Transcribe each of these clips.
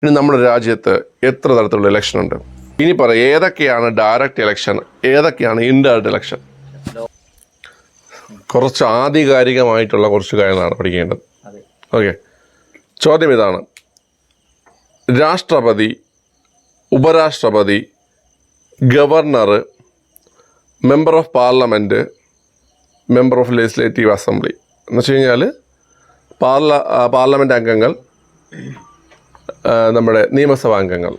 ഇനി നമ്മുടെ രാജ്യത്ത് എത്ര തരത്തിലുള്ള ഇലക്ഷൻ ഉണ്ട്? ഇനി പറയാം, ഏതൊക്കെയാണ് ഡയറക്റ്റ് ഇലക്ഷൻ, ഏതൊക്കെയാണ് ഇൻഡയറക്റ്റ് ഇലക്ഷൻ? കുറച്ച് ആധികാരികമായിട്ടുള്ള കുറച്ച് കാര്യങ്ങളാണ് പഠിക്കേണ്ടത്. ഓക്കെ, ചോദ്യം ഇതാണ്: രാഷ്ട്രപതി, ഉപരാഷ്ട്രപതി, governor, member of parliament, member of legislative assembly എന്ന് വെച്ച് കഴിഞ്ഞാൽ പാർലമെൻറ്റ് അംഗങ്ങൾ, നമ്മുടെ നിയമസഭാ അംഗങ്ങൾ.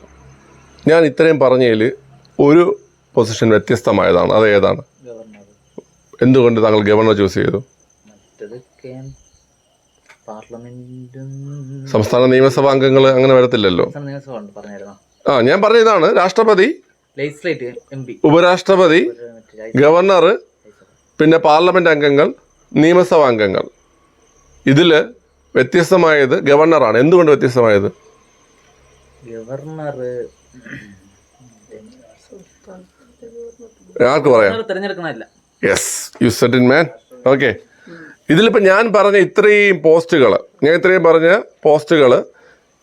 ഞാൻ ഇത്രയും പറഞ്ഞതിൽ ഒരു പൊസിഷൻ വ്യത്യസ്തമായതാണ്. അത് ഏതാണ്? എന്തുകൊണ്ട് താങ്കൾ ഗവർണർ ചൂസ് ചെയ്തു? സംസ്ഥാന നിയമസഭാ അംഗങ്ങൾ അങ്ങനെ വരത്തില്ലല്ലോ. ഞാൻ പറഞ്ഞ ഇതാണ്: രാഷ്ട്രപതി, ഉപരാഷ്ട്രപതി, ഗവർണർ, പിന്നെ പാർലമെന്റ് അംഗങ്ങൾ, നിയമസഭാ അംഗങ്ങൾ. ഇതിൽ വ്യത്യസ്തമായത് ഗവർണറാണ്. എന്തുകൊണ്ട് വ്യത്യസ്തമായത്? ആർക്ക് പറയാം? Yes, you said it man. Okay, ഇതിലിപ്പോൾ ഞാൻ പറഞ്ഞ ഇത്രയും പോസ്റ്റുകൾ,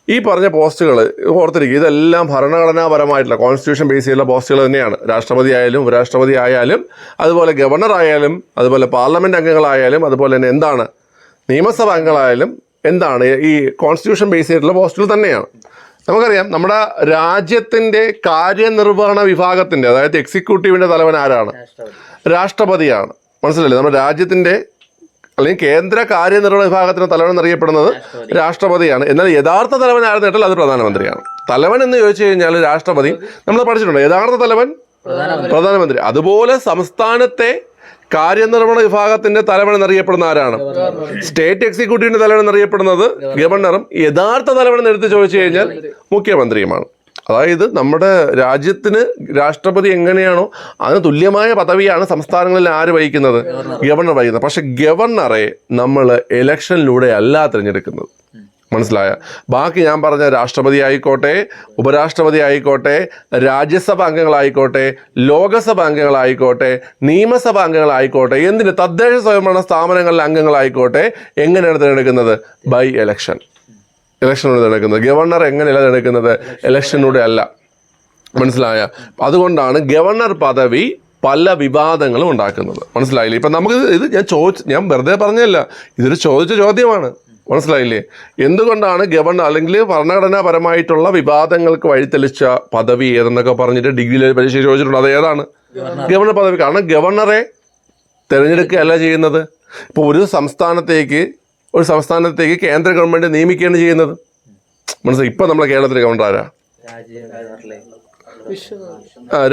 ഈ പറഞ്ഞ പോസ്റ്റുകൾ ഓർത്തിരിക്കുക, ഇതെല്ലാം ഭരണഘടനാപരമായിട്ടുള്ള കോൺസ്റ്റിറ്റ്യൂഷൻ ബേസ് ചെയ്തുള്ള പോസ്റ്റുകൾ തന്നെയാണ്. രാഷ്ട്രപതി ആയാലും ഉപരാഷ്ട്രപതി ആയാലും അതുപോലെ ഗവർണർ ആയാലും അതുപോലെ പാർലമെൻറ്റ് അംഗങ്ങളായാലും അതുപോലെ തന്നെ എന്താണ് നിയമസഭാ അംഗങ്ങളായാലും എന്താണ് ഈ കോൺസ്റ്റിറ്റ്യൂഷൻ ബേസ് ചെയ്തിട്ടുള്ള പോസ്റ്റുകൾ തന്നെയാണ്. നമുക്കറിയാം, നമ്മുടെ രാജ്യത്തിൻ്റെ കാര്യനിർവഹണ വിഭാഗത്തിൻ്റെ, അതായത് എക്സിക്യൂട്ടീവിൻ്റെ തലവൻ ആരാണ്? രാഷ്ട്രപതിയാണ്. മനസ്സിലല്ലേ? നമ്മുടെ രാജ്യത്തിൻ്റെ അല്ലെങ്കിൽ കേന്ദ്ര കാര്യനിർവഹണ വിഭാഗത്തിൻ്റെ തലവൻ എന്നറിയപ്പെടുന്നത് രാഷ്ട്രപതിയാണ്. എന്നാൽ യഥാർത്ഥ തലവൻ ആരെന്ന് കേട്ടാൽ അത് പ്രധാനമന്ത്രിയാണ്. തലവൻ എന്ന് ചോദിച്ചു കഴിഞ്ഞാൽ രാഷ്ട്രപതി നമ്മൾ പഠിച്ചിട്ടുണ്ട്. യഥാർത്ഥ തലവൻ പ്രധാനമന്ത്രി. അതുപോലെ സംസ്ഥാനത്തെ കാര്യനിർവഹണ വിഭാഗത്തിന്റെ തലവൻ എന്നറിയപ്പെടുന്ന ആരാണ്? സ്റ്റേറ്റ് എക്സിക്യൂട്ടീവിന്റെ തലവൻ എന്നറിയപ്പെടുന്നത് ഗവർണറും. യഥാർത്ഥ തലവൻ എന്ന് എടുത്ത് ചോദിച്ചു കഴിഞ്ഞാൽ മുഖ്യമന്ത്രിയുമാണ്. അതായത് നമ്മുടെ രാജ്യത്തിന് രാഷ്ട്രപതി എങ്ങനെയാണോ അതിന് തുല്യമായ പദവിയാണ് സംസ്ഥാനങ്ങളിൽ ആര് വഹിക്കുന്നത്? ഗവർണർ വഹിക്കുന്നത്. പക്ഷെ ഗവർണറെ നമ്മൾ ഇലക്ഷനിലൂടെ അല്ല തിരഞ്ഞെടുക്കുന്നത്. മനസ്സിലായ? ബാക്കി ഞാൻ പറഞ്ഞ രാഷ്ട്രപതി ആയിക്കോട്ടെ, ഉപരാഷ്ട്രപതി ആയിക്കോട്ടെ, രാജ്യസഭ അംഗങ്ങളായിക്കോട്ടെ, ലോകസഭ അംഗങ്ങളായിക്കോട്ടെ, നിയമസഭാ അംഗങ്ങളായിക്കോട്ടെ, എന്തിന് തദ്ദേശ സ്വയംഭരണ സ്ഥാപനങ്ങളിലെ അംഗങ്ങളായിക്കോട്ടെ, എങ്ങനെയാണ് തിരഞ്ഞെടുക്കുന്നത്? ബൈ ഇലക്ഷനിലൂടെ തിരഞ്ഞെടുക്കുന്നത്. ഗവർണർ എങ്ങനെയല്ല തിരഞ്ഞെടുക്കുന്നത്? ഇലക്ഷനിലൂടെ അല്ല. മനസ്സിലായ? അതുകൊണ്ടാണ് ഗവർണർ പദവി പല വിവാദങ്ങളും ഉണ്ടാക്കുന്നത്. മനസ്സിലായില്ലേ? ഇപ്പം നമുക്ക് ഇത് ഞാൻ വെറുതെ പറഞ്ഞല്ല, ഇതൊരു ചോദിച്ച ചോദ്യമാണ്. മനസ്സിലായില്ലേ? എന്തുകൊണ്ടാണ് ഗവർണർ അല്ലെങ്കിൽ ഭരണഘടനാപരമായിട്ടുള്ള വിവാദങ്ങൾക്ക് വഴിതെളിച്ച പദവി ഏതെന്നൊക്കെ പറഞ്ഞിട്ട് ഡിഗ്രിയിലെ പരീക്ഷ ചോദിച്ചിട്ടുണ്ട്. അത് ഏതാണ്? ഗവർണർ പദവി. കാരണം ഗവർണറെ തിരഞ്ഞെടുക്കുകയല്ല ചെയ്യുന്നത്. ഇപ്പോൾ ഒരു സംസ്ഥാനത്തേക്ക് കേന്ദ്ര ഗവൺമെന്റ് നിയമിക്കുകയാണ് ചെയ്യുന്നത്. മനസ്സിലായി? ഇപ്പം നമ്മളെ കേരളത്തിലെ ഗവർണർ ആരാ?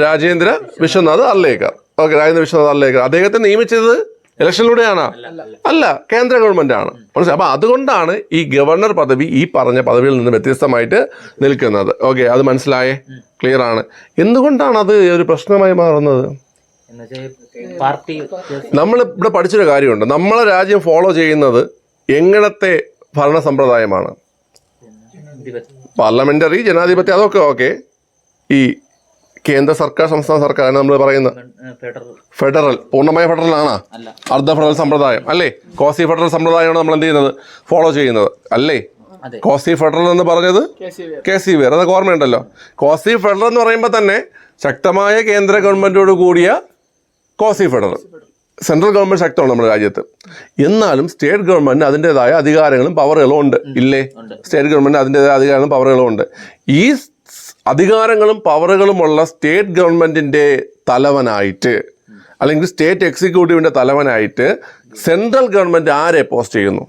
രാജേന്ദ്ര വിശ്വനാഥ് അർലേക്കർ. ഓക്കെ, രാജേന്ദ്ര വിശ്വനാഥ് അർലേക്കർ. അദ്ദേഹത്തെ നിയമിച്ചത് ഇലക്ഷനിലൂടെയാണോ? അല്ല, കേന്ദ്ര ഗവൺമെന്റ് ആണ്. മനസ്സിലായി? അപ്പൊ അതുകൊണ്ടാണ് ഈ ഗവർണർ പദവി ഈ പറഞ്ഞ പദവിയിൽ നിന്ന് വ്യത്യസ്തമായിട്ട് നിൽക്കുന്നത്. ഓക്കെ, അത് മനസ്സിലായേ? ക്ലിയർ ആണ്? എന്തുകൊണ്ടാണ് അത് ഒരു പ്രശ്നമായി മാറുന്നത്? നമ്മൾ ഇവിടെ പഠിച്ചൊരു കാര്യമുണ്ട്. നമ്മളെ രാജ്യം ഫോളോ ചെയ്യുന്നത് എങ്ങനത്തെ ഭരണ സമ്പ്രദായമാണ്? പാർലമെന്ററി, ജനാധിപത്യം, അതൊക്കെ ഓക്കെ. ഈ കേന്ദ്ര സർക്കാർ, സംസ്ഥാന സർക്കാർ നമ്മൾ പറയുന്നത് ഫെഡറൽ, പൂർണ്ണമായ ഫെഡറൽ ആണോ? അർദ്ധ ഫെഡറൽ സമ്പ്രദായം അല്ലേ? കോസി ഫെഡറൽ സമ്പ്രദായമാണ് നമ്മൾ എന്ത് ചെയ്യുന്നത്? ഫോളോ ചെയ്യുന്നത് അല്ലേ? കോസി ഫെഡറൽ എന്ന് പറഞ്ഞത് KCVR, അതൊക്കെ ഓർമ്മയുണ്ടല്ലോ. കോസി ഫെഡറൽ എന്ന് പറയുമ്പോൾ തന്നെ ശക്തമായ കേന്ദ്ര ഗവൺമെന്റോട് കൂടിയ കോസി ഫെഡറൽ. സെൻട്രൽ ഗവൺമെന്റ് ശക്തമാണ് നമ്മുടെ രാജ്യത്ത്. എന്നാലും സ്റ്റേറ്റ് ഗവൺമെന്റിന് അതിൻ്റെതായ അധികാരങ്ങളും പവറുകളും ഉണ്ട് ഇല്ലേ? സ്റ്റേറ്റ് ഗവൺമെന്റിന് അതിൻ്റെതായ അധികാരങ്ങളും പവറുകളും ഉണ്ട്. ഈ അധികാരങ്ങളും പവറുകളുമുള്ള സ്റ്റേറ്റ് ഗവൺമെന്റിന്റെ തലവനായിട്ട് അല്ലെങ്കിൽ സ്റ്റേറ്റ് എക്സിക്യൂട്ടീവിന്റെ തലവനായിട്ട് സെൻട്രൽ ഗവൺമെന്റ് ആരെ പോസ്റ്റ് ചെയ്യുന്നു?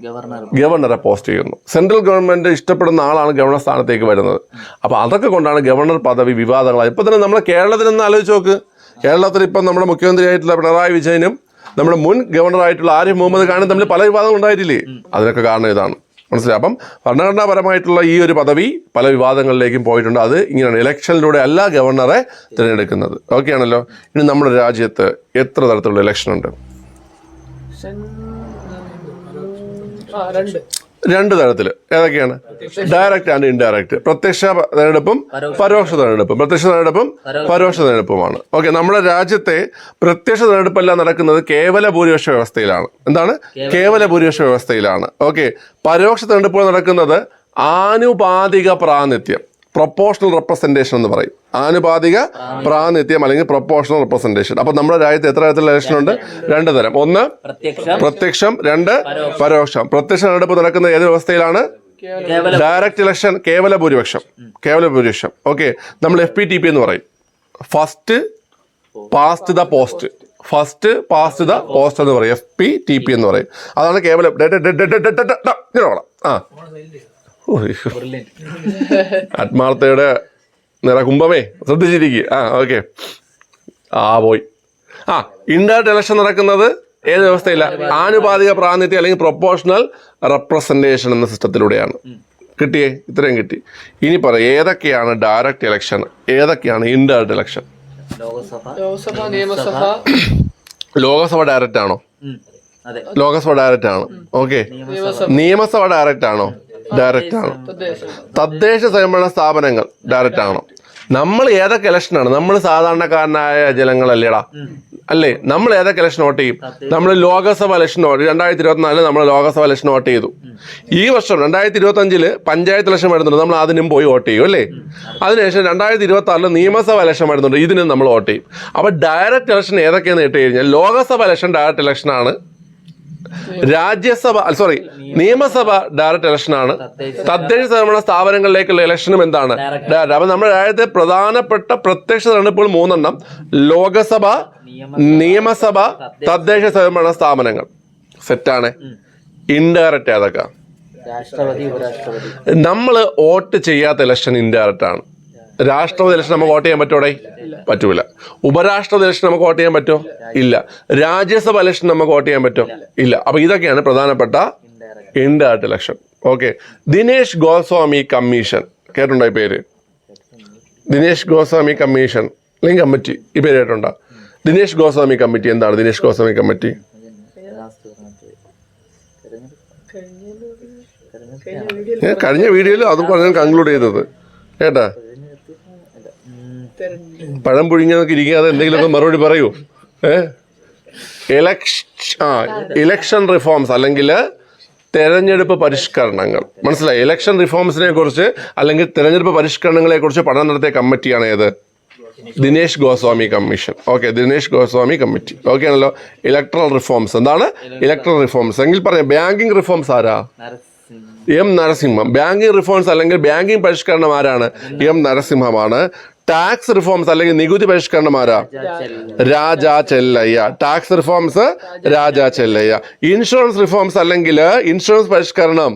ഗവർണറെ പോസ്റ്റ് ചെയ്യുന്നു. സെൻട്രൽ ഗവൺമെന്റ് ഇഷ്ടപ്പെടുന്ന ആളാണ് ഗവർണർ സ്ഥാനത്തേക്ക് വരുന്നത്. അപ്പൊ അതൊക്കെ കൊണ്ടാണ് ഗവർണർ പദവി വിവാദങ്ങളായി. ഇപ്പൊ തന്നെ നമ്മുടെ കേരളത്തിനൊന്ന് ആലോചിച്ച് നോക്ക്. കേരളത്തിൽ ഇപ്പം നമ്മുടെ മുഖ്യമന്ത്രിയായിട്ടുള്ള പിണറായി വിജയനും നമ്മുടെ മുൻ ഗവർണറായിട്ടുള്ള ആരിഫ് മുഹമ്മദ് ഖാനും തമ്മിൽ പല വിവാദങ്ങൾ ഉണ്ടായിട്ടില്ലേ? അതിനൊക്കെ കാരണം ഇതാണ്. മനസ്സിലായി? അപ്പം ഭരണഘടനാപരമായിട്ടുള്ള ഈ ഒരു പദവി പല വിവാദങ്ങളിലേക്കും പോയിട്ടുണ്ട്. അത് ഇങ്ങനെയാണ്, ഇലക്ഷനിലൂടെ അല്ല ഗവർണറെ തിരഞ്ഞെടുക്കുന്നത്. ഓക്കെ ആണല്ലോ? ഇനി നമ്മുടെ രാജ്യത്ത് എത്ര തരത്തിലുള്ള ഇലക്ഷൻ ഉണ്ട്? രണ്ട് തരത്തിൽ. ഏതൊക്കെയാണ്? Direct and indirect. പ്രത്യക്ഷ തെരഞ്ഞെടുപ്പും പരോക്ഷ തെരഞ്ഞെടുപ്പും. പ്രത്യക്ഷ തെരഞ്ഞെടുപ്പും പരോക്ഷ തെരഞ്ഞെടുപ്പുമാണ്. ഓക്കെ, നമ്മുടെ രാജ്യത്തെ പ്രത്യക്ഷ തെരഞ്ഞെടുപ്പെല്ലാം നടക്കുന്നത് കേവല ഭൂരിപക്ഷ വ്യവസ്ഥയിലാണ്. എന്താണ്? കേവല ഭൂരിപക്ഷ വ്യവസ്ഥയിലാണ്. ഓക്കെ, പരോക്ഷ തെരഞ്ഞെടുപ്പുകൾ നടക്കുന്നത് ആനുപാതിക പ്രാതിനിധ്യം. പ്രൊപ്പോർഷണൽ റെപ്രസെന്റേഷൻ എന്ന് പറയും. ആനുപാതിക പ്രാതിനിധ്യം അല്ലെങ്കിൽ പ്രൊപ്പോർഷണൽ റെപ്രസെന്റേഷൻ. അപ്പൊ നമ്മുടെ രാജ്യത്ത് എത്ര തരത്തിലുള്ള ഇലക്ഷൻ ഉണ്ട്? 2 തരം. ഒന്ന് പ്രത്യക്ഷം, 2 പരോക്ഷം. പ്രത്യക്ഷ തെരഞ്ഞെടുപ്പ് നടക്കുന്ന ഏത് വ്യവസ്ഥയിലാണ്? ഡയറക്റ്റ് ഇലക്ഷൻ, കേവല ഭൂരിപക്ഷം. ഓക്കെ, നമ്മൾ FPTP എന്ന് പറയും. ഫസ്റ്റ് പാസ്റ്റ് ദ പോസ്റ്റ് എന്ന് പറയും. FPTP എന്ന് പറയും. അതാണ് കേവലം. ആത്മാർത്ഥയുടെ നിറകുംഭമേ ശ്രദ്ധിച്ചിരിക്കുക. ഓക്കെ, പോയി. ഇൻഡയറക്റ്റ് ഇലക്ഷൻ നടക്കുന്നത് ഏത് വ്യവസ്ഥയില്ല? ആനുപാതിക പ്രാതിനിധ്യം അല്ലെങ്കിൽ പ്രൊപ്പോർഷണൽ റെപ്രസെന്റേഷൻ എന്ന സിസ്റ്റത്തിലൂടെയാണ്. കിട്ടിയേ? ഇത്രയും കിട്ടി. ഇനി പറയാം ഏതൊക്കെയാണ് ഡയറക്റ്റ് ഇലക്ഷൻ, ഏതൊക്കെയാണ് ഇൻഡയറക്റ്റ് ഇലക്ഷൻ. ലോകസഭ ഡയറക്റ്റ് ആണോ? ലോകസഭ ഡയറക്റ്റ് ആണ്. ഓക്കെ, നിയമസഭ ഡയറക്റ്റ് ആണോ? ഡയറക്റ്റ് ആണ്. തദ്ദേശ സ്വയംഭരണ സ്ഥാപനങ്ങൾ ഡയറക്റ്റ് ആണോ? നമ്മൾ ഏതൊക്കെ ഇലക്ഷനാണ്? നമ്മൾ സാധാരണക്കാരനായ ജനങ്ങളല്ലേടാ, അല്ലേ? നമ്മൾ ഏതൊക്കെ ഇലക്ഷൻ വോട്ട് ചെയ്യും? നമ്മൾ ലോകസഭ ഇലക്ഷൻ 2024 നമ്മൾ ലോകസഭ ഇലക്ഷൻ വോട്ട് ചെയ്തു. ഈ വർഷം 2025 പഞ്ചായത്ത് ഇലക്ഷൻ വരുന്നുണ്ട്, നമ്മൾ അതിനും പോയി വോട്ട് ചെയ്യും, അല്ലേ? അതിനുശേഷം 2026 നിയമസഭ ഇലക്ഷൻ വരുന്നുണ്ട്, ഇതിനും നമ്മൾ വോട്ട് ചെയ്യും. അപ്പൊ ഡയറക്റ്റ് ഇലക്ഷൻ ഏതൊക്കെയാന്ന് കേട്ട് കഴിഞ്ഞാൽ ലോകസഭ ഇലക്ഷൻ ഡയറക്റ്റ് ഇലക്ഷൻ ആണ്. നിയമസഭ ഡയറക്റ്റ് ഇലക്ഷൻ ആണ്. തദ്ദേശ സ്വയംഭരണ സ്ഥാപനങ്ങളിലേക്കുള്ള ഇലക്ഷനും എന്താണ്? ഡയറക്റ്റ്. അപ്പൊ നമ്മുടെ രാജ്യത്തെ പ്രധാനപ്പെട്ട പ്രത്യക്ഷ തെരഞ്ഞെടുപ്പുകൾ 3 ലോകസഭ, നിയമസഭ, തദ്ദേശ സ്വയംഭരണ സ്ഥാപനങ്ങൾ. സെറ്റാണ്. ഇൻഡയറക്റ്റ് ഏതൊക്കെ? നമ്മൾ വോട്ട് ചെയ്യാത്ത ഇലക്ഷൻ ഇൻഡയറക്റ്റ് ആണ്. രാഷ്ട്രപതി ഇലക്ഷൻ നമുക്ക് വോട്ട് ചെയ്യാൻ പറ്റൂടെ? പറ്റൂല. ഉപരാഷ്ട്രപതി ഇലക്ഷൻ നമുക്ക് വോട്ട് ചെയ്യാൻ പറ്റുമോ? ഇല്ല. രാജ്യസഭ ഇലക്ഷൻ നമുക്ക് വോട്ട് ചെയ്യാൻ പറ്റുമോ? ഇല്ല. അപ്പൊ ഇതൊക്കെയാണ് പ്രധാനപ്പെട്ട indirect election. Okay, Dinesh Goswami commission കേട്ടുണ്ടോ ഈ പേര്? ദിനേശ് ഗോസ്വാമി കമ്മീഷൻ അല്ലെങ്കിൽ കമ്മിറ്റി, ഈ പേര് കേട്ടുണ്ടോ? ദിനേശ് ഗോസ്വാമി കമ്മിറ്റി എന്താണ്? ദിനേശ് ഗോസ്വാമി കമ്മിറ്റി കഴിഞ്ഞ വീഡിയോയിൽ അതും പറഞ്ഞാൽ കൺക്ലൂഡ് ചെയ്തത് കേട്ടാ. പഴം പുഴുങ്ങിയതൊക്കെ ഇരിക്കാതെ എന്തെങ്കിലുമൊക്കെ മറുപടി പറയൂ. ഇലക്ഷൻ റിഫോംസ് അല്ലെങ്കിൽ തെരഞ്ഞെടുപ്പ് പരിഷ്കരണങ്ങൾ. മനസ്സിലായി? ഇലക്ഷൻ റിഫോംസിനെ കുറിച്ച് അല്ലെങ്കിൽ തെരഞ്ഞെടുപ്പ് പരിഷ്കരണങ്ങളെ കുറിച്ച് പഠനം നടത്തിയ കമ്മിറ്റിയാണ് ഏത്? Dinesh Goswami commission. Okay, Dinesh Goswami committee. Okay ആണല്ലോ. ഇലക്ട്രൽ റിഫോംസ് എന്താണ്? ഇലക്ട്രൽ റിഫോംസ് എങ്കിൽ പറയാം ബാങ്കിങ് റിഫോംസ് ആരാ? M നരസിംഹം. ബാങ്കിങ് റിഫോംസ് അല്ലെങ്കിൽ ബാങ്കിങ് പരിഷ്കരണം ആരാണ്? M നരസിംഹമാണ്. ടാക്സ് റിഫോംസ് അല്ലെങ്കിൽ നികുതി പരിഷ്കരണം ആരാ? Raja Chellaiah. Tax reforms Raja Chellaiah. Insurance reforms അല്ലെങ്കിൽ ഇൻഷുറൻസ് പരിഷ്കരണം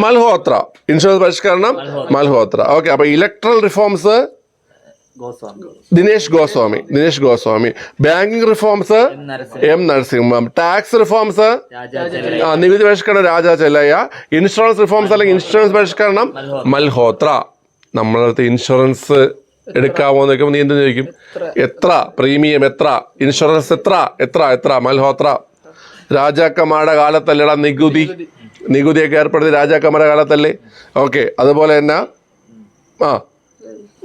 മൽഹോത്ര. ഇൻഷുറൻസ് പരിഷ്കരണം മൽഹോത്ര. ഓക്കെ, അപ്പൊ electoral reforms Dinesh Goswami. Banking reforms M Narasimham. Tax reforms നികുതി പരിഷ്കരണം രാജാ ചെല്ലയ്യ. ഇൻഷുറൻസ് റിഫോംസ് അല്ലെങ്കിൽ ഇൻഷുറൻസ് പരിഷ്കരണം മൽഹോത്ര. നമ്മളടുത്ത് ഇൻഷുറൻസ് എടുക്കാമോ എന്ന് ചോദിക്കുമ്പോൾ നീ എന്ത് ചോദിക്കും? എത്ര പ്രീമിയം, എത്ര ഇൻഷുറൻസ്, എത്ര മൽഹോത്ര. രാജാക്കന്മാരുടെ കാലത്തല്ലേടാ നികുതിയൊക്കെ ഏർപ്പെടുത്തി രാജാക്കന്മാരുടെ കാലത്തല്ലേ? ഓക്കെ, അതുപോലെ തന്നെ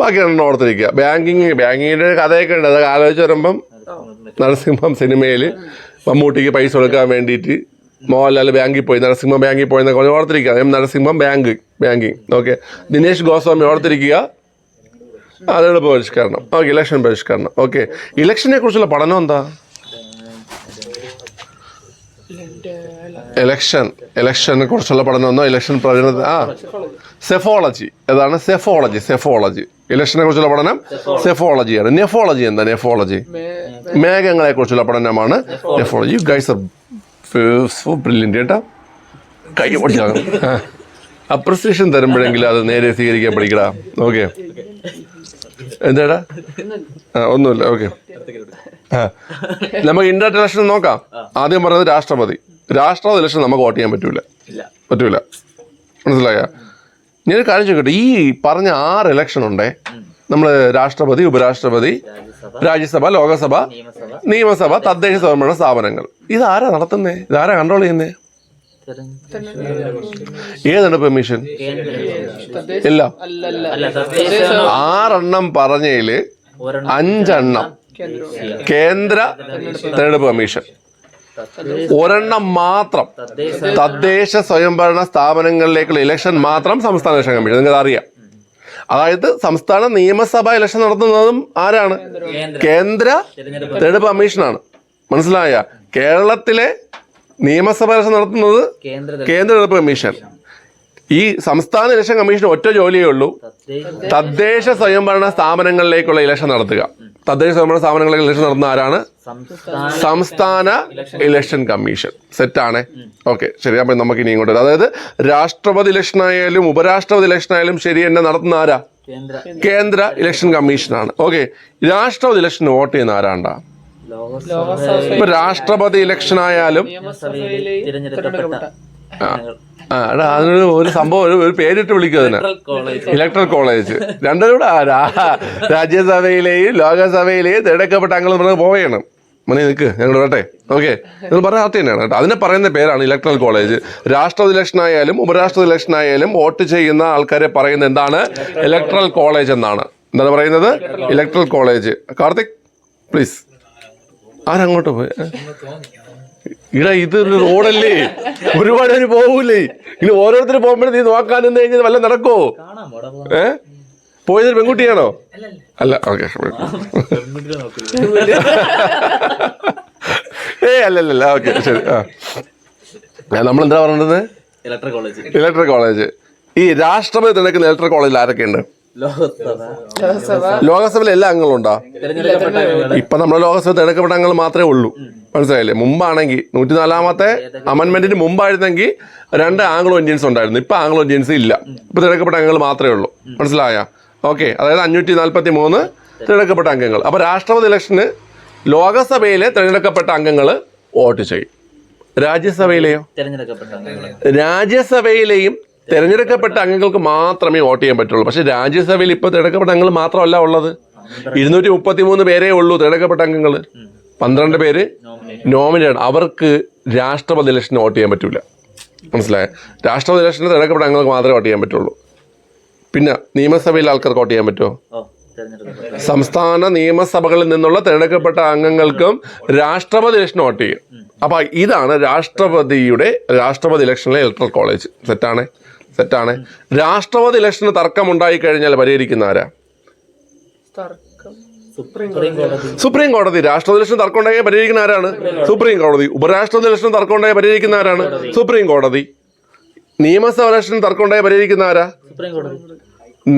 ബാക്കി രണ്ടെണ്ണം ഓർത്തിരിക്കുക. ബാങ്കിങ്ങിന്റെ കഥയൊക്കെ ഉണ്ട്. അതൊക്കെ ആലോചിച്ച് വരുമ്പം നരസിംഹം സിനിമയിൽ മമ്മൂട്ടിക്ക് പൈസ കൊടുക്കാൻ വേണ്ടിയിട്ട് മോഹൻലാൽ ബാങ്കിൽ പോയി, നരസിംഹം ബാങ്കിൽ പോയി എന്നൊക്കെ ഓർത്തിരിക്കുക. M Narasimham banking. Okay, Dinesh Goswami ഓർത്തിരിക്കുക. തെരഞ്ഞെടുപ്പ് പരിഷ്കരണം. ഓക്കെ, ഇലക്ഷൻ പരിഷ്കരണം. ഓക്കെ, ഇലക്ഷനെ കുറിച്ചുള്ള പഠനം എന്താ? ഇലക്ഷനെ കുറിച്ചുള്ള പഠനം എന്നോ ഇലക്ഷൻ സെഫോളജി. ഏതാണ്? സെഫോളജി. ഇലക്ഷനെ കുറിച്ചുള്ള പഠനം സെഫോളജിയാണ്. നെഫോളജി എന്താ? നെഫോളജി മേഘങ്ങളെ കുറിച്ചുള്ള പഠനമാണ് nephology. You guys are so brilliant കേട്ടോ. കൈ പഠിച്ചാകും. അപ്രിസിയേഷൻ തരുമ്പോഴെങ്കിലും അത് നേരെ സ്വീകരിക്കാൻ പഠിക്കടാ. ഓക്കെ, എന്താടാ? ഒന്നുമില്ല. ഓക്കെ, നമുക്ക് ഇൻഡയറക്റ്റ് ഇലക്ഷൻ നോക്കാം. ആദ്യം പറഞ്ഞത് രാഷ്ട്രപതി ഇലക്ഷൻ നമുക്ക് വോട്ട് ചെയ്യാൻ പറ്റൂല. മനസ്സിലായ? ഞാൻ കാര്യം ചോദിക്കട്ടെ, ഈ പറഞ്ഞ 6 ഇലക്ഷൻ ഉണ്ടേ, നമ്മൾ രാഷ്ട്രപതി, ഉപരാഷ്ട്രപതി, രാജ്യസഭ, ലോകസഭ, നിയമസഭ, തദ്ദേശ സ്വയംഭരണ സ്ഥാപനങ്ങൾ. ഇതാരാ നടത്തുന്നേ? ഇതാരാ കൺട്രോൾ ചെയ്യുന്നേ? ഏതാണ് കമ്മീഷൻ? ഇല്ല, 6 എണ്ണം പറഞ്ഞതില് 5 എണ്ണം കേന്ദ്ര തെരഞ്ഞെടുപ്പ് കമ്മീഷൻ, 1 എണ്ണം മാത്രം തദ്ദേശ സ്വയംഭരണ സ്ഥാപനങ്ങളിലേക്കുള്ള ഇലക്ഷൻ മാത്രം സംസ്ഥാന ഇലക്ഷൻ കമ്മീഷൻ. നിങ്ങൾക്ക് അറിയാം. അതായത് സംസ്ഥാന നിയമസഭാ ഇലക്ഷൻ നടത്തുന്നതും ആരാണ്? കേന്ദ്ര തെരഞ്ഞെടുപ്പ് കമ്മീഷനാണ്. മനസ്സിലായ? കേരളത്തിലെ നിയമസഭാ ഇലക്ഷൻ നടത്തുന്നത് കേന്ദ്ര തെരഞ്ഞെടുപ്പ് കമ്മീഷൻ. ഈ സംസ്ഥാന ഇലക്ഷൻ കമ്മീഷൻ ഒറ്റ ജോലിയേ ഉള്ളൂ, തദ്ദേശ സ്വയംഭരണ സ്ഥാപനങ്ങളിലേക്കുള്ള ഇലക്ഷൻ നടത്തുക. തദ്ദേശ സ്വയംഭരണ സ്ഥാപനങ്ങളിലേക്ക് ഇലക്ഷൻ നടത്തുന്ന ആരാണ്? സംസ്ഥാന ഇലക്ഷൻ കമ്മീഷൻ. സെറ്റാണ്. ഓക്കെ, ശരി. അപ്പം നമുക്ക് ഇനി ഇങ്ങോട്ട്, അതായത് രാഷ്ട്രപതി ഇലക്ഷൻ ആയാലും ഉപരാഷ്ട്രപതി ഇലക്ഷൻ ആയാലും ശരി എന്നെ നടത്തുന്ന ആരാ? കേന്ദ്ര ഇലക്ഷൻ കമ്മീഷനാണ്. ഓക്കെ, രാഷ്ട്രപതി ഇലക്ഷൻ വോട്ട് ചെയ്യുന്ന ആരാണ്ടാ? ഇപ്പൊ രാഷ്ട്രപതി ഇലക്ഷൻ ആയാലും അതിനൊരു ഒരു സംഭവം, ഒരു പേരിട്ട് വിളിക്കും അതിന്, ഇലക്ട്രൽ കോളേജ്. രണ്ടും കൂടെ രാജ്യസഭയിലെയും ലോകസഭയിലെയും തിരഞ്ഞെടുക്കപ്പെട്ട അംഗങ്ങൾ നമ്മൾ പോവുകയാണ്. മണി നിൽക്ക്, ഞങ്ങൾ വരട്ടെ. ഓക്കെ, നിങ്ങൾ പറഞ്ഞ ആർട്ടി തന്നെയാണ് കേട്ടോ. അതിനെ പറയുന്ന പേരാണ് ഇലക്ട്രൽ കോളേജ്. രാഷ്ട്രപതി ഇലക്ഷൻ ആയാലും ഉപരാഷ്ട്രപതി ഇലക്ഷൻ ആയാലും വോട്ട് ചെയ്യുന്ന ആൾക്കാരെ പറയുന്നത് എന്താണ്? ഇലക്ട്രൽ കോളേജ് എന്നാണ്. എന്താണ് പറയുന്നത്? Electoral college. കാർത്തിക് പ്ലീസ്. ആരങ്ങോട്ട് പോയി? ഇടാ, ഇത് റോഡല്ലേ, ഒരുപാട് പേര് പോകൂലേ. ഇനി ഓരോരുത്തർ പോകുമ്പോഴേ നീ നോക്കാൻ നിന്ന് കഴിഞ്ഞാൽ വല്ല നടക്കോ? പോയത് പെൺകുട്ടിയാണോ? അല്ല, ഓക്കെ. അല്ലല്ല, ഓക്കെ, ശരി. നമ്മളെന്താ പറഞ്ഞത്? Electoral college. ഈ രാഷ്ട്രപതി തിരഞ്ഞെടുക്കുന്ന ഇലക്ട്രൽ കോളേജിൽ ആരൊക്കെയുണ്ട്? ലോകസഭയിൽ എല്ലാ അംഗങ്ങളും ഉണ്ടോ? ഇപ്പൊ നമ്മുടെ ലോകസഭ തിരഞ്ഞെടുക്കപ്പെട്ട അംഗങ്ങൾ മാത്രമേ ഉള്ളൂ. മനസ്സിലായില്ലേ? മുമ്പാണെങ്കിൽ 104ാമത്തെ അമെന്റ്മെന്റിന് മുമ്പായിരുന്നെങ്കിൽ 2 ആംഗ്ലോ ഇന്ത്യൻസ് ഉണ്ടായിരുന്നു. ഇപ്പൊ ആംഗ്ലോ ഇന്ത്യൻസ് ഇല്ല. ഇപ്പൊ തിരഞ്ഞെടുക്കപ്പെട്ട അംഗങ്ങൾ മാത്രമേ ഉള്ളൂ. മനസ്സിലായ? ഓക്കെ, അതായത് 543 തിരഞ്ഞെടുക്കപ്പെട്ട അംഗങ്ങൾ. അപ്പൊ രാഷ്ട്രപതി ഇലക്ഷന് ലോകസഭയിലെ തിരഞ്ഞെടുക്കപ്പെട്ട അംഗങ്ങൾ വോട്ട് ചെയ്യും. രാജ്യസഭയിലെയും തിരഞ്ഞെടുക്കപ്പെട്ട അംഗങ്ങൾക്ക് മാത്രമേ വോട്ട് ചെയ്യാൻ പറ്റുള്ളൂ. പക്ഷെ രാജ്യസഭയിൽ ഇപ്പോൾ തിരഞ്ഞെടുക്കപ്പെട്ട അംഗങ്ങൾ മാത്രമല്ല ഉള്ളത്. 233 പേരേ ഉള്ളൂ തിരഞ്ഞെടുക്കപ്പെട്ട അംഗങ്ങൾ. 12 പേര് നോമിനേറ്റ്. അവർക്ക് രാഷ്ട്രപതി ഇലക്ഷന് വോട്ട് ചെയ്യാൻ പറ്റൂല. മനസ്സിലായോ? രാഷ്ട്രപതി ഇലക്ഷന് തിരഞ്ഞെടുക്കപ്പെട്ട അംഗങ്ങൾക്ക് മാത്രമേ വോട്ട് ചെയ്യാൻ പറ്റുള്ളൂ. പിന്നെ നിയമസഭയിൽ ആൾക്കാർക്ക് വോട്ട് ചെയ്യാൻ പറ്റുമോ? സംസ്ഥാന നിയമസഭകളിൽ നിന്നുള്ള തിരഞ്ഞെടുക്കപ്പെട്ട അംഗങ്ങൾക്കും രാഷ്ട്രപതി ഇലക്ഷന് വോട്ട് ചെയ്യും. അപ്പൊ ഇതാണ് രാഷ്ട്രപതി ഇലക്ഷനിലെ ഇലക്ട്രൽ കോളേജ്. സെറ്റാണ്. രാഷ്ട്രപതി ഇലക്ഷന് തർക്കം ഉണ്ടായി കഴിഞ്ഞാൽ പരിഹരിക്കുന്ന ആരാ? സുപ്രീം കോടതി. രാഷ്ട്രപതി ഇലക്ഷൻ തർക്കം ഉണ്ടായാൽ പരിഹരിക്കുന്ന ആരാണ്? സുപ്രീം കോടതി. ഉപരാഷ്ട്രപതി ഇലക്ഷൻ തർക്കം ഉണ്ടായാൽ പരിഹരിക്കുന്ന ആരാണ്? സുപ്രീം കോടതി. നിയമസഭ ഇലക്ഷൻ തർക്കം ഉണ്ടായാൽ പരിഹരിക്കുന്ന ആരാ?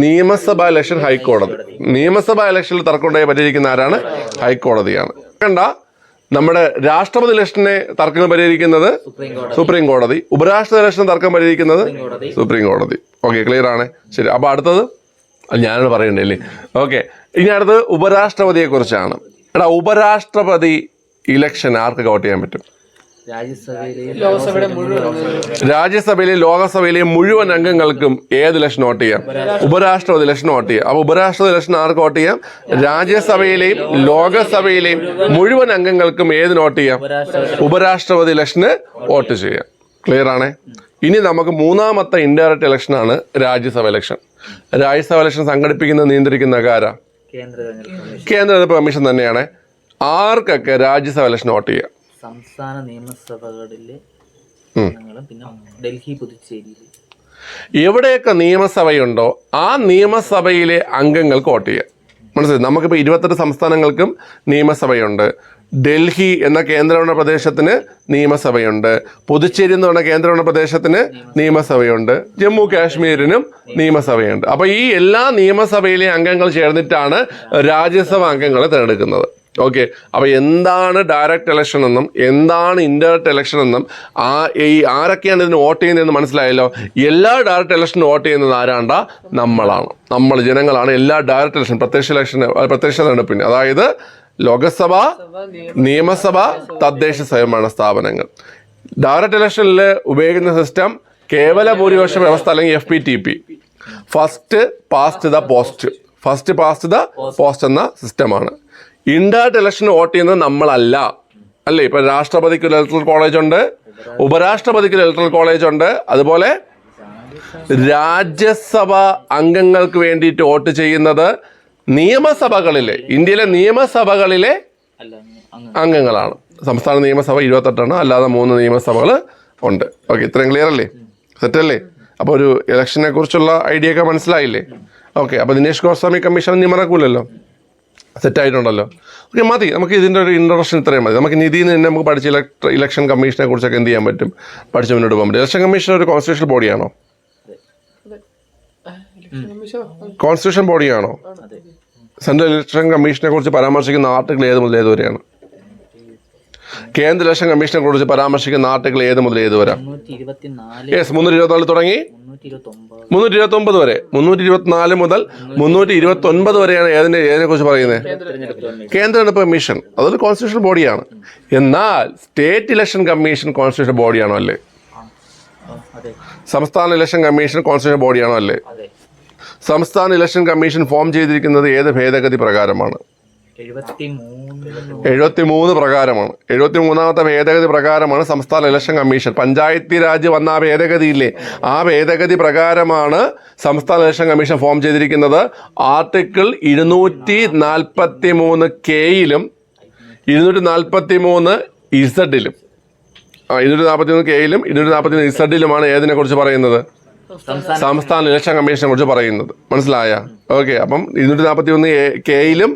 നിയമസഭാ ഇലക്ഷൻ ഹൈക്കോടതി. നിയമസഭാ ഇലക്ഷനിൽ തർക്കം ഉണ്ടായാൽ പരിഹരിക്കുന്ന ആരാണ്? ഹൈക്കോടതിയാണ്. കണ്ട, നമ്മുടെ രാഷ്ട്രപതി ഇലക്ഷനെ തർക്കങ്ങൾ പരിഹരിക്കുന്നത് സുപ്രീം കോടതി. ഉപരാഷ്ട്രപതി ഇലക്ഷൻ തർക്കം പരിഹരിക്കുന്നത് സുപ്രീം കോടതി. ഓക്കെ, ക്ലിയർ ആണ്. ശരി. അപ്പൊ അടുത്തത് ഞാനോട് പറയണ്ടല്ലേ? ഓക്കെ, ഇനി അടുത്തത് ഉപരാഷ്ട്രപതിയെ കുറിച്ചാണ്. എടാ, ഉപരാഷ്ട്രപതി ഇലക്ഷൻ ആർക്കൊക്കെ വോട്ട് ചെയ്യാൻ പറ്റും? രാജ്യസഭയിലെയും ലോകസഭയിലെയും മുഴുവൻ അംഗങ്ങൾക്കും ഏത് ഇലക്ഷൻ വോട്ട് ചെയ്യാം? ഉപരാഷ്ട്രപതി ഇലക്ഷൻ വോട്ട് ചെയ്യാം. അപ്പൊ ഉപരാഷ്ട്രപതി ഇലക്ഷൻ ആർക്ക് വോട്ട് ചെയ്യാം? രാജ്യസഭയിലെയും ലോകസഭയിലെയും മുഴുവൻ അംഗങ്ങൾക്കും ഏതിന് വോട്ട് ചെയ്യാം? ഉപരാഷ്ട്രപതി ഇലക്ഷന് വോട്ട് ചെയ്യാം. ക്ലിയർ ആണ്. ഇനി നമുക്ക് മൂന്നാമത്തെ ഇൻഡയറക്റ്റ് ഇലക്ഷനാണ് രാജ്യസഭ ഇലക്ഷൻ. രാജ്യസഭ ഇലക്ഷൻ സംഘടിപ്പിക്കുന്നത് നിയന്ത്രിക്കുന്ന ആരാ? കേന്ദ്ര തെരഞ്ഞെടുപ്പ് കമ്മീഷൻ തന്നെയാണ്. ആർക്കൊക്കെ രാജ്യസഭ ഇലക്ഷൻ വോട്ട് ചെയ്യാം? സംസ്ഥാന നിയമസഭകളിലെ പിന്നെ ഡൽഹി, പുതുച്ചേരി, എവിടെയൊക്കെ നിയമസഭയുണ്ടോ ആ നിയമസഭയിലെ അംഗങ്ങൾക്ക് വോട്ട് ചെയ്യാം. മനസ്സിലായി? നമുക്കിപ്പോൾ 28 സംസ്ഥാനങ്ങൾക്കും നിയമസഭയുണ്ട്. ഡൽഹി എന്ന കേന്ദ്രഭരണ പ്രദേശത്തിന് നിയമസഭയുണ്ട്. പുതുച്ചേരി എന്ന് പറഞ്ഞ കേന്ദ്രഭരണ പ്രദേശത്തിന് നിയമസഭയുണ്ട്. ജമ്മു കാശ്മീരിനും നിയമസഭയുണ്ട്. അപ്പോൾ ഈ എല്ലാ നിയമസഭയിലെ അംഗങ്ങൾ ചേർന്നിട്ടാണ് രാജ്യസഭ അംഗങ്ങളെ തിരഞ്ഞെടുക്കുന്നത്. ഓക്കെ, അപ്പോൾ എന്താണ് ഡയറക്റ്റ് ഇലക്ഷൻ എന്നും എന്താണ് ഇൻഡയറക്റ്റ് ഇലക്ഷൻ എന്നും ആരൊക്കെയാണ് ഇതിന് വോട്ട് ചെയ്യുന്നതെന്ന് മനസ്സിലായല്ലോ. എല്ലാ ഡയറക്റ്റ് ഇലക്ഷനും വോട്ട് ചെയ്യുന്നത് ആരാണ്ട? നമ്മളാണ്. നമ്മൾ ജനങ്ങളാണ് എല്ലാ ഡയറക്റ്റ് ഇലക്ഷൻ, പ്രത്യക്ഷ തെരഞ്ഞെടുപ്പിന്. അതായത് ലോകസഭ, നിയമസഭ, തദ്ദേശ സ്വയംഭരണ സ്ഥാപനങ്ങൾ. ഡയറക്റ്റ് ഇലക്ഷനിൽ ഉപയോഗിക്കുന്ന സിസ്റ്റം കേവല ഭൂരിപക്ഷ വ്യവസ്ഥ അല്ലെങ്കിൽ FPTP, first past the post എന്ന സിസ്റ്റമാണ്. ഇൻഡയറക്റ്റ് ഇലക്ഷന് വോട്ട് ചെയ്യുന്നത് നമ്മളല്ല, അല്ലേ? ഇപ്പൊ രാഷ്ട്രപതിക്ക് ഒരു ഇലക്ട്രൽ കോളേജ് ഉണ്ട്, ഉപരാഷ്ട്രപതിക്ക് ഒരു ഇലക്ട്രൽ കോളേജ് ഉണ്ട്. അതുപോലെ രാജ്യസഭ അംഗങ്ങൾക്ക് വേണ്ടിയിട്ട് വോട്ട് ചെയ്യുന്നത് നിയമസഭകളിലെ, ഇന്ത്യയിലെ നിയമസഭകളിലെ അംഗങ്ങളാണ്. സംസ്ഥാന നിയമസഭ 28 അല്ലാതെ 3 നിയമസഭകൾ ഉണ്ട്. ഓക്കെ, ഇത്രയും ക്ലിയർ അല്ലേ? സെറ്റല്ലേ? അപ്പോൾ ഒരു ഇലക്ഷനെ കുറിച്ചുള്ള ഐഡിയ ഒക്കെ മനസ്സിലായില്ലേ? ഓക്കെ, അപ്പോൾ ദിനേശ് ഗോസ്വാമി കമ്മീഷൻ നീ മറക്കൂലല്ലോ, സെറ്റായിട്ടുണ്ടല്ലോ. ഓക്കെ, മതി, നമുക്ക് ഇതിൻ്റെ ഒരു ഇൻട്രൊഡക്ഷൻ ഇത്രയും മതി. നമുക്ക് നിധിയിൽ നിന്ന് തന്നെ നമുക്ക് പഠിച്ച ഇലക്ഷൻ കമ്മീഷനെ കുറിച്ചൊക്കെ എന്ത് ചെയ്യാൻ പറ്റും, പഠിച്ച് മുന്നോട്ട് പോകാൻ പറ്റും. ഇലക്ഷൻ കമ്മീഷൻ ഒരു കോൺസ്റ്റിറ്റ്യൂഷൻ ബോഡിയാണോ? കോൺസ്റ്റിറ്റ്യൂഷൻ ബോഡിയാണോ? സെൻട്രൽ ഇലക്ഷൻ കമ്മീഷനെ കുറിച്ച് പരാമർശിക്കുന്ന ആർട്ടിക്കിൾ ഏത് മുതൽ ഏത് വരെയാണ്? കേന്ദ്ര ഇലക്ഷൻ കമ്മീഷനെ കുറിച്ച് പരാമർശിക്കുന്ന ആർട്ടിക്കിൾ ഏത് മുതൽ ഏത് വരെ? 324 തുടങ്ങി 329 വരെ. 324 മുതൽ 329 വരെയാണ് ഏതിനെ കുറിച്ച് പറയുന്നത്? കേന്ദ്ര തെരഞ്ഞെടുപ്പ് കമ്മീഷൻ. അതൊരു കോൺസ്റ്റിറ്റ്യൂഷൻ ബോഡിയാണ്. എന്നാൽ സ്റ്റേറ്റ് ഇലക്ഷൻ കമ്മീഷൻ കോൺസ്റ്റിറ്റ്യൂഷൻ ബോഡിയാണോ അല്ലേ? സംസ്ഥാന ഇലക്ഷൻ കമ്മീഷൻ കോൺസ്റ്റിറ്റ്യൂഷൻ ബോഡിയാണോ അല്ലേ? സംസ്ഥാന ഇലക്ഷൻ കമ്മീഷൻ ഫോം ചെയ്തിരിക്കുന്നത് ഏത് ഭേദഗതി പ്രകാരമാണ്? 73 പ്രകാരമാണ്. 73ാമത്തെ ഭേദഗതി പ്രകാരമാണ് സംസ്ഥാന ഇലക്ഷൻ കമ്മീഷൻ. പഞ്ചായത്തി രാജ് വന്ന ആ ഭേദഗതിയില്ലേ, ആ ഭേദഗതി പ്രകാരമാണ് സംസ്ഥാന ഇലക്ഷൻ കമ്മീഷൻ ഫോം ചെയ്തിരിക്കുന്നത്. ആർട്ടിക്കിൾ 243 കെയിലും 243 ഇസഡിലും 243 കെയിലും 243 ഇസഡിലുമാണ് ഏതിനെ കുറിച്ച് പറയുന്നത്? സംസ്ഥാന ഇലക്ഷൻ കമ്മീഷനെ കുറിച്ച് പറയുന്നത്. മനസ്സിലായ? ഓക്കെ, അപ്പം 241 കെയിലും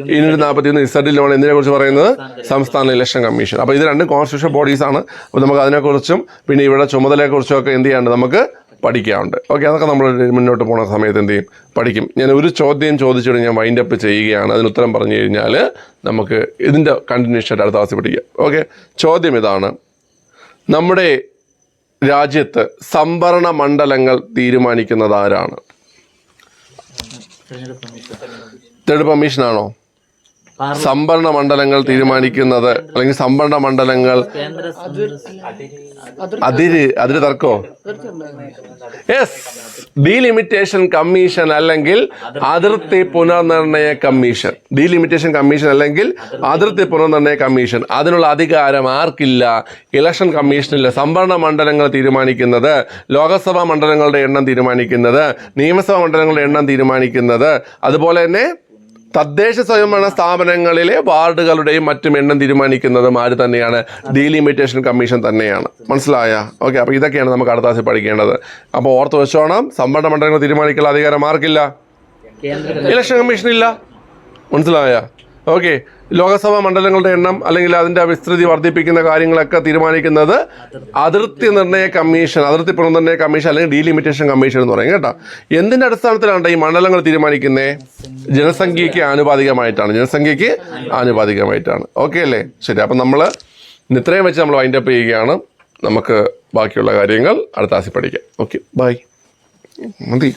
241 ഇസഡിലുമാണ് എന്തിനെ കുറിച്ച് പറയുന്നത്? സംസ്ഥാന ഇലക്ഷൻ കമ്മീഷൻ. അപ്പോൾ ഇത് രണ്ടും കോൺസ്റ്റിറ്റ്യൂഷൻ ബോഡീസ് ആണ്. അപ്പോൾ നമുക്ക് അതിനെക്കുറിച്ചും പിന്നെ ഇവിടെ ചുമതലയെക്കുറിച്ചും ഒക്കെ എന്ത് ചെയ്യാണ്ട് നമുക്ക് പഠിക്കാറുണ്ട്. ഓക്കെ, അതൊക്കെ നമ്മൾ മുന്നോട്ട് പോകുന്ന സമയത്ത് എന്ത് ചെയ്യും, പഠിക്കും. ഞാൻ ഒരു ചോദ്യം ചോദിച്ചുകൊണ്ട് ഞാൻ വൈൻഡ് അപ്പ് ചെയ്യുകയാണ്. അതിന് ഉത്തരം പറഞ്ഞു കഴിഞ്ഞാൽ നമുക്ക് ഇതിൻ്റെ കണ്ടിന്യൂഷൻ അടുത്ത ക്ലാസ്സിൽ പഠിക്കാം. ഓക്കെ, ചോദ്യം ഇതാണ്: നമ്മുടെ രാജ്യത്ത് സംവരണ മണ്ഡലങ്ങൾ തീരുമാനിക്കുന്നത് ആരാണ്? തെരഞ്ഞെടുപ്പ് കമ്മീഷനാണോ? സംവരണ മണ്ഡലങ്ങൾ തീരുമാനിക്കുന്നത്, അല്ലെങ്കിൽ സംവരണ മണ്ഡലങ്ങൾ അതിര് തർക്കോ? യെസ്, ഡീലിമിറ്റേഷൻ കമ്മീഷൻ അല്ലെങ്കിൽ അതിർത്തി പുനർനിർണയ കമ്മീഷൻ. ഡീലിമിറ്റേഷൻ കമ്മീഷൻ അല്ലെങ്കിൽ അതിർത്തി പുനർനിർണയ കമ്മീഷൻ. അതിനുള്ള അധികാരം ആർക്കില്ല? ഇലക്ഷൻ കമ്മീഷനില്ല. സംവരണ മണ്ഡലങ്ങൾ തീരുമാനിക്കുന്നത്, ലോകസഭാ മണ്ഡലങ്ങളുടെ എണ്ണം തീരുമാനിക്കുന്നത്, നിയമസഭാ മണ്ഡലങ്ങളുടെ എണ്ണം തീരുമാനിക്കുന്നത്, അതുപോലെ തന്നെ തദ്ദേശ സ്വയംഭരണ സ്ഥാപനങ്ങളിലെ വാർഡുകളുടെയും മറ്റും എണ്ണം തീരുമാനിക്കുന്നതും ആര് തന്നെയാണ്? ഡീലിമിറ്റേഷൻ കമ്മീഷൻ തന്നെയാണ്. മനസ്സിലായ? ഓക്കെ, അപ്പോൾ ഇതൊക്കെയാണ് നമുക്ക് അടുത്ത ക്ലാസ്സിൽ പഠിക്കേണ്ടത്. അപ്പോൾ ഓർത്ത് വെച്ചോണം, സംവരണ മണ്ഡലങ്ങൾ തീരുമാനിക്കാനുള്ള അധികാരം ആർക്കില്ല? ഇലക്ഷൻ കമ്മീഷനില്ല. മനസ്സിലായ? ഓക്കെ, ലോകസഭാ മണ്ഡലങ്ങളുടെ എണ്ണം അല്ലെങ്കിൽ അതിൻ്റെ വിസ്തൃതി വർദ്ധിപ്പിക്കുന്ന കാര്യങ്ങളൊക്കെ തീരുമാനിക്കുന്നത് അതിർത്തി നിർണയ കമ്മീഷൻ, അതിർത്തി പുനർനിർണയ കമ്മീഷൻ അല്ലെങ്കിൽ ഡീലിമിറ്റേഷൻ കമ്മീഷൻ എന്ന് പറയും കേട്ടോ. എന്തിൻ്റെ അടിസ്ഥാനത്തിലാണ് ഈ മണ്ഡലങ്ങൾ തീരുമാനിക്കുന്നത്? ജനസംഖ്യയ്ക്ക് ആനുപാതികമായിട്ടാണ്. ഓക്കെ അല്ലേ? ശരി, അപ്പം നമ്മൾ ഇത്രയും വെച്ച് നമ്മൾ വൈൻഡ് അപ്പ് ചെയ്യുകയാണ്. നമുക്ക് ബാക്കിയുള്ള കാര്യങ്ങൾ അടുത്ത ക്ലാസ്സിൽ പഠിക്കാം. Okay, bye. മതി.